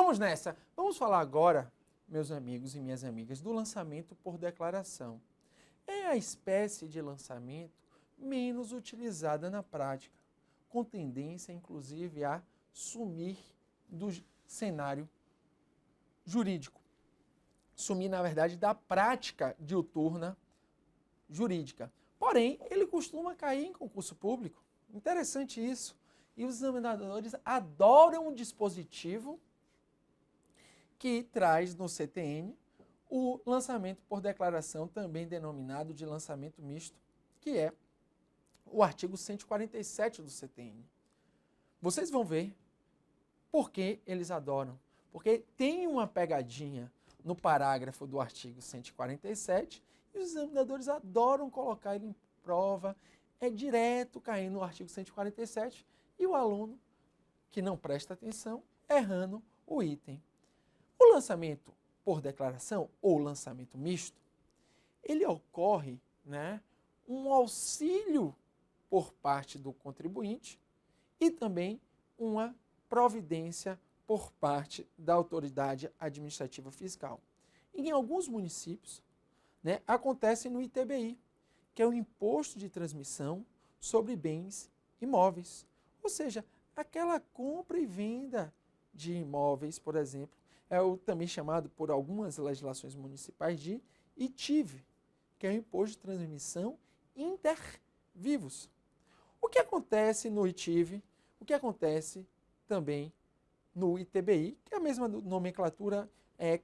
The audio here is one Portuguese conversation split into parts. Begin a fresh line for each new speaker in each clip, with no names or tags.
vamos nessa. Vamos falar agora, meus amigos e minhas amigas, do lançamento por declaração. É a espécie de lançamento menos utilizada na prática, com tendência, inclusive, a sumir do cenário jurídico. Sumir, na verdade, da prática diuturna jurídica. Porém, ele costuma cair em concurso público. Interessante isso. E os examinadores adoram um dispositivo que traz no CTN o lançamento por declaração, também denominado de lançamento misto, que é o artigo 147 do CTN. Vocês vão ver por que eles adoram. Porque tem uma pegadinha no parágrafo do artigo 147 e os examinadores adoram colocar ele em prova. É direto caindo no artigo 147 e o aluno que não presta atenção, errando o item. O lançamento por declaração ou lançamento misto, ele ocorre, um auxílio por parte do contribuinte e também uma providência por parte da autoridade administrativa fiscal. Em alguns municípios, acontece no ITBI, que é o Imposto de Transmissão sobre Bens Imóveis. Ou seja, aquela compra e venda de imóveis, por exemplo, é o também chamado por algumas legislações municipais de ITIV, que é o Imposto de Transmissão Inter-Vivos. O que acontece no ITIV, o que acontece também no ITBI, que é a mesma nomenclatura,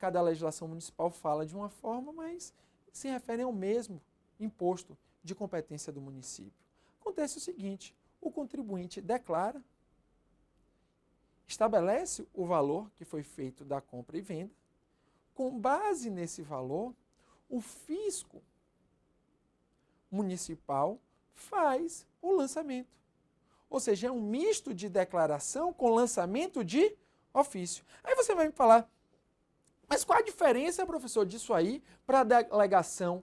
cada legislação municipal fala de uma forma, mas se refere ao mesmo imposto de competência do município. Acontece o seguinte, o contribuinte declara, estabelece o valor que foi feito da compra e venda, com base nesse valor, o fisco municipal faz o lançamento. Ou seja, é um misto de declaração com lançamento de ofício. Aí você vai me falar, mas qual a diferença, professor, disso aí para a delegação,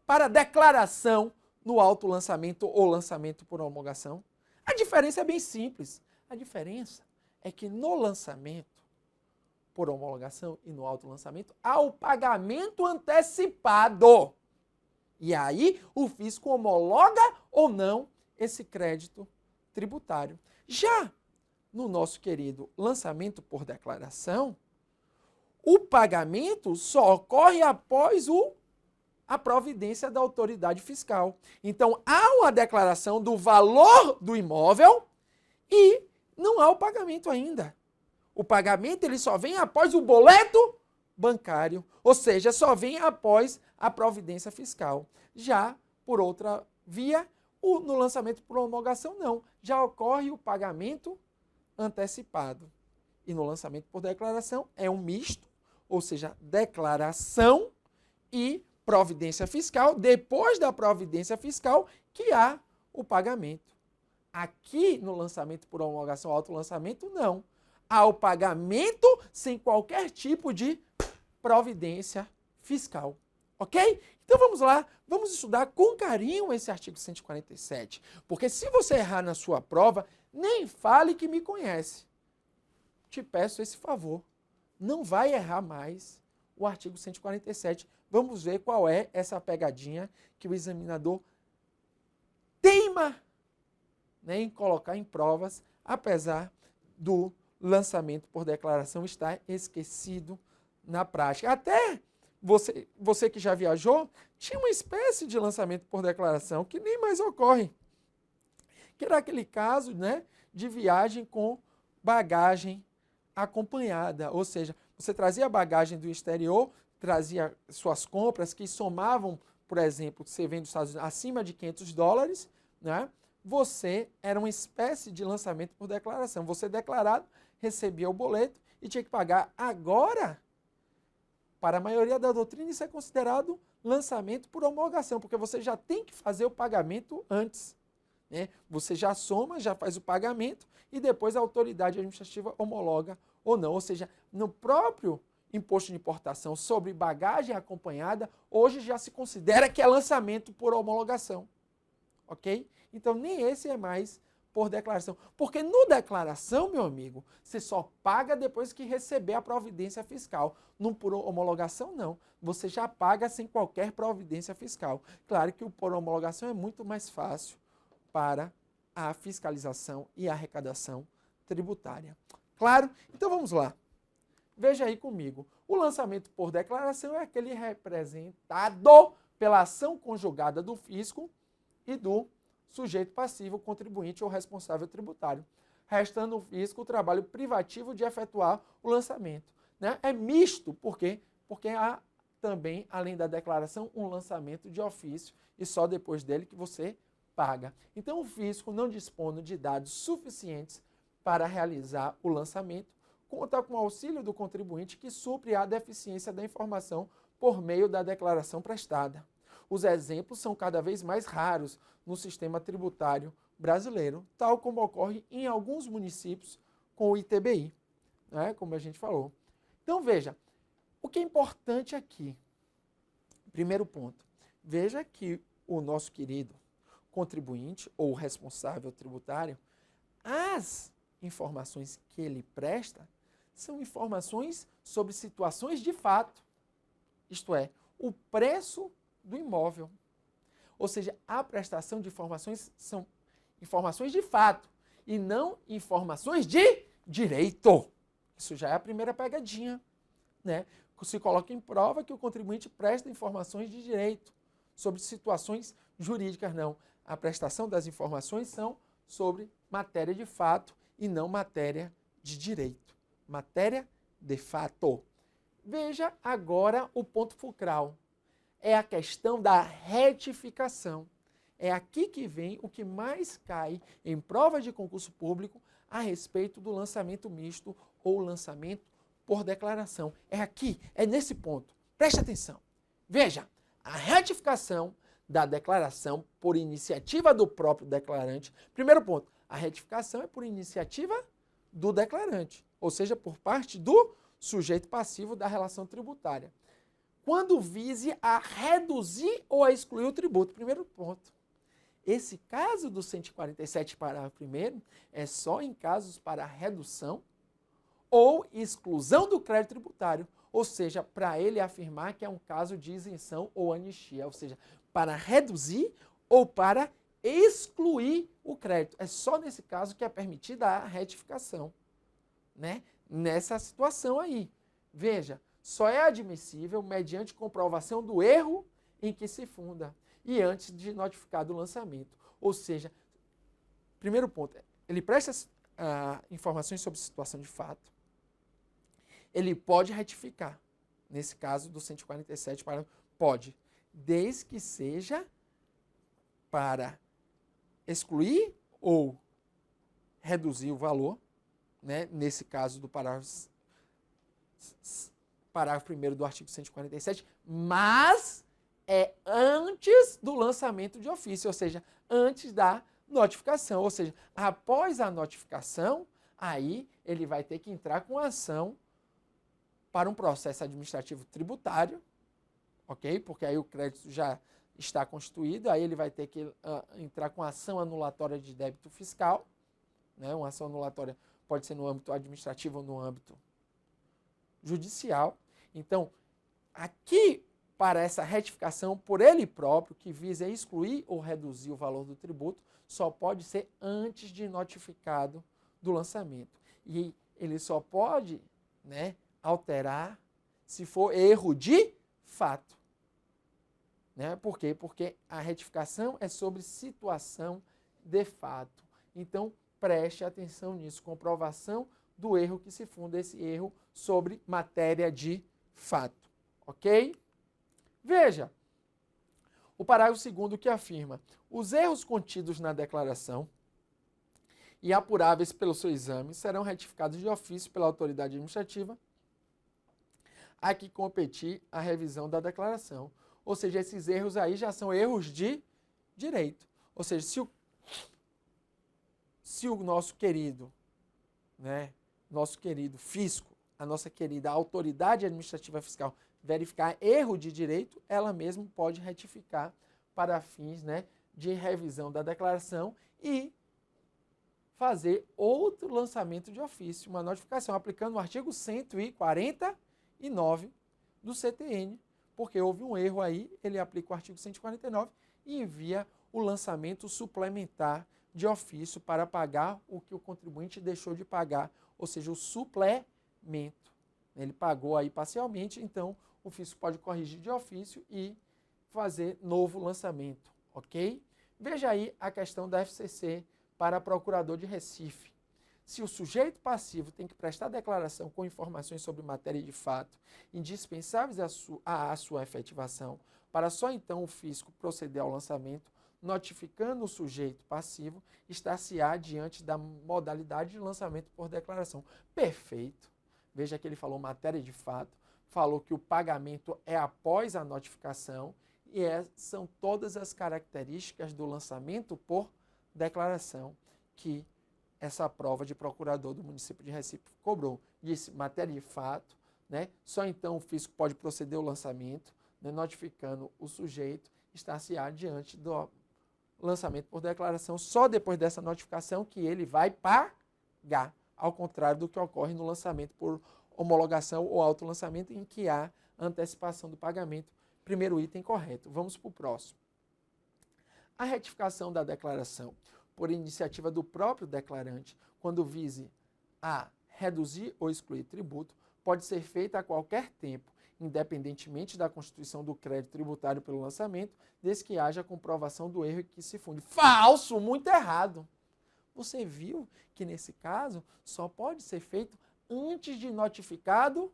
para a declaração no autolançamento ou lançamento por homologação? A diferença é bem simples. A diferença é que no lançamento por homologação e no autolançamento há o pagamento antecipado. E aí o fisco homologa ou não esse crédito tributário. Já no nosso querido lançamento por declaração, o pagamento só ocorre após a providência da autoridade fiscal. Então, há uma declaração do valor do imóvel e não há o pagamento ainda. O pagamento ele só vem após o boleto bancário, ou seja, só vem após a providência fiscal. Já, por outra via, no lançamento por homologação, não. Já ocorre o pagamento antecipado. E no lançamento por declaração é um misto, ou seja, declaração e providência fiscal. Depois da providência fiscal que há o pagamento. Aqui no lançamento por homologação, autolançamento, não. Há o pagamento sem qualquer tipo de providência fiscal. Ok? Então vamos lá, vamos estudar com carinho esse artigo 147. Porque se você errar na sua prova, nem fale que me conhece. Te peço esse favor. Não vai errar mais o artigo 147. Vamos ver qual é essa pegadinha que o examinador teima em colocar em provas, apesar do lançamento por declaração estar esquecido na prática. Até você que já viajou, tinha uma espécie de lançamento por declaração que nem mais ocorre. Que era aquele caso de viagem com bagagem acompanhada. Ou seja, você trazia a bagagem do exterior, trazia suas compras que somavam, por exemplo, você vem dos Estados Unidos acima de $500, você era uma espécie de lançamento por declaração. Você declarado, recebia o boleto e tinha que pagar. Agora, para a maioria da doutrina, isso é considerado lançamento por homologação, porque você já tem que fazer o pagamento antes. Você já soma, já faz o pagamento e depois a autoridade administrativa homologa ou não. Ou seja, no próprio imposto de importação sobre bagagem acompanhada, hoje já se considera que é lançamento por homologação. Ok? Então, nem esse é mais por declaração. Porque no declaração, meu amigo, você só paga depois que receber a providência fiscal. No por homologação, não. Você já paga sem qualquer providência fiscal. Claro que o por homologação é muito mais fácil para a fiscalização e a arrecadação tributária. Claro? Então vamos lá. Veja aí comigo. O lançamento por declaração é aquele representado pela ação conjugada do fisco e do sujeito passivo, contribuinte ou responsável tributário, restando ao fisco o trabalho privativo de efetuar o lançamento. Né? É misto, por quê? Porque há também, além da declaração, um lançamento de ofício e só depois dele que você paga. Então, o fisco, não dispondo de dados suficientes para realizar o lançamento, conta com o auxílio do contribuinte que supre a deficiência da informação por meio da declaração prestada. Os exemplos são cada vez mais raros no sistema tributário brasileiro, tal como ocorre em alguns municípios com o ITBI, né, como a gente falou. Então, veja, o que é importante aqui, primeiro ponto, veja que o nosso querido contribuinte ou responsável tributário, as informações que ele presta são informações sobre situações de fato, isto é, o preço do imóvel. Ou seja, a prestação de informações são informações de fato e não informações de direito. Isso já é a primeira pegadinha, né? Se coloca em prova que o contribuinte presta informações de direito sobre situações jurídicas, não. A prestação das informações são sobre matéria de fato e não matéria de direito. Matéria de fato. Veja agora o ponto fulcral. É a questão da retificação. É aqui que vem o que mais cai em prova de concurso público a respeito do lançamento misto ou lançamento por declaração. É aqui, é nesse ponto. Preste atenção. Veja, a retificação da declaração por iniciativa do próprio declarante. Primeiro ponto, a retificação é por iniciativa do declarante, ou seja, por parte do sujeito passivo da relação tributária. Quando vise a reduzir ou a excluir o tributo. Primeiro ponto. Esse caso do 147, parágrafo 1º, é só em casos para redução ou exclusão do crédito tributário, ou seja, para ele afirmar que é um caso de isenção ou anistia, ou seja, para reduzir ou para excluir o crédito. É só nesse caso que é permitida a retificação, né? Nessa situação aí. Veja, só é admissível mediante comprovação do erro em que se funda e antes de notificado o lançamento. Ou seja, primeiro ponto, ele presta informações sobre situação de fato, ele pode retificar. Nesse caso do 147, pode, desde que seja para excluir ou reduzir o valor, né? Nesse caso do parágrafo 1º do artigo 147, mas é antes do lançamento de ofício, ou seja, antes da notificação, ou seja, após a notificação, aí ele vai ter que entrar com ação para um processo administrativo tributário, ok? Porque aí o crédito já está constituído, aí ele vai ter que entrar com ação anulatória de débito fiscal, né? Uma ação anulatória pode ser no âmbito administrativo ou no âmbito judicial. Então, aqui, para essa retificação por ele próprio, que visa excluir ou reduzir o valor do tributo, só pode ser antes de notificado do lançamento. E ele só pode, né, alterar se for erro de fato. Né? Por quê? Porque a retificação é sobre situação de fato. Então, preste atenção nisso. Comprovação do erro que se funda esse erro sobre matéria de fato. Ok? Veja, o parágrafo 2º que afirma: os erros contidos na declaração e apuráveis pelo seu exame serão retificados de ofício pela autoridade administrativa a que competir a revisão da declaração. Ou seja, esses erros aí já são erros de direito. Ou seja, se o nosso querido, né, nosso querido fisco, a nossa querida autoridade administrativa fiscal verificar erro de direito, ela mesma pode retificar para fins, né, de revisão da declaração e fazer outro lançamento de ofício, uma notificação aplicando o artigo 149 do CTN, porque houve um erro aí, ele aplica o artigo 149 e envia o lançamento suplementar de ofício para pagar o que o contribuinte deixou de pagar, ou seja, o suplemento. Ele pagou aí parcialmente, então o fisco pode corrigir de ofício e fazer novo lançamento, ok? Veja aí a questão da FCC para procurador de Recife. Se o sujeito passivo tem que prestar declaração com informações sobre matéria de fato indispensáveis à sua efetivação, para só então o fisco proceder ao lançamento, notificando o sujeito passivo, estar-se-á diante da modalidade de lançamento por declaração. Perfeito. Veja que ele falou matéria de fato, falou que o pagamento é após a notificação e são todas as características do lançamento por declaração que essa prova de procurador do município de Recife cobrou. Disse matéria de fato, né? Só então o fisco pode proceder ao lançamento, né? Notificando o sujeito, estar-se-á diante do lançamento por declaração, só depois dessa notificação que ele vai pagar, ao contrário do que ocorre no lançamento por homologação ou autolançamento, em que há antecipação do pagamento. Primeiro item correto. Vamos para o próximo. A retificação da declaração por iniciativa do próprio declarante, quando vise a reduzir ou excluir tributo, pode ser feita a qualquer tempo, independentemente da constituição do crédito tributário pelo lançamento, desde que haja comprovação do erro que se funde. Falso! Muito errado! Você viu que, nesse caso, só pode ser feito antes de notificado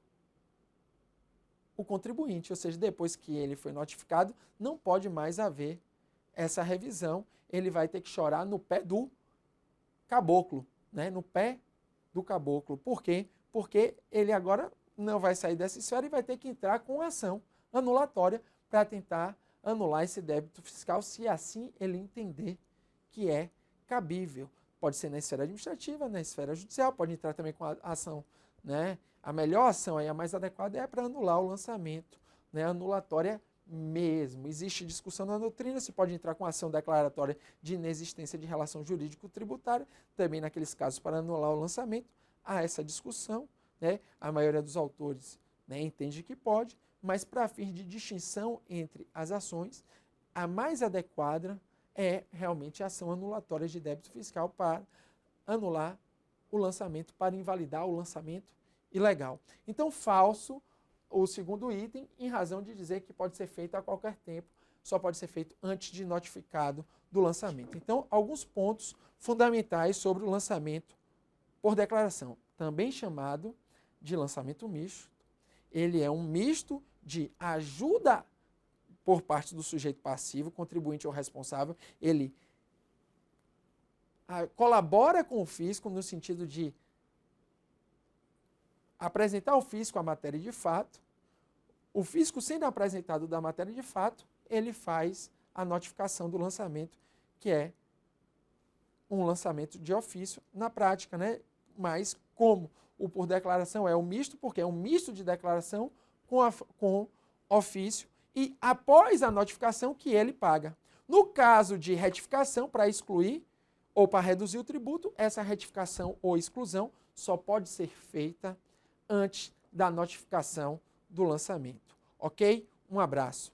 o contribuinte, ou seja, depois que ele foi notificado, não pode mais haver essa revisão, ele vai ter que chorar no pé do caboclo, né? No pé do caboclo. Por quê? Porque ele agora não vai sair dessa esfera e vai ter que entrar com ação anulatória para tentar anular esse débito fiscal, se assim ele entender que é cabível. Pode ser na esfera administrativa, na esfera judicial, pode entrar também com a ação, né? A melhor ação, aí, a mais adequada, é para anular o lançamento, né? Anulatória mesmo. Existe discussão na doutrina, se pode entrar com ação declaratória de inexistência de relação jurídico-tributária, também naqueles casos para anular o lançamento, há essa discussão, né? A maioria dos autores, né, entende que pode, mas para fins de distinção entre as ações, a mais adequada é realmente a ação anulatória de débito fiscal para anular o lançamento, para invalidar o lançamento ilegal. Então, falso o segundo item, em razão de dizer que pode ser feito a qualquer tempo, só pode ser feito antes de notificado do lançamento. Então, alguns pontos fundamentais sobre o lançamento por declaração, também chamado de lançamento misto. Ele é um misto de ajuda por parte do sujeito passivo, contribuinte ou responsável, ele colabora com o fisco no sentido de apresentar ao fisco a matéria de fato. O fisco, sendo apresentado da matéria de fato, ele faz a notificação do lançamento, que é um lançamento de ofício na prática, né? Mas como o por declaração é um misto, porque é um misto de declaração com ofício, e após a notificação que ele paga. No caso de retificação, para excluir ou para reduzir o tributo, essa retificação ou exclusão só pode ser feita antes da notificação do lançamento. Ok? Um abraço.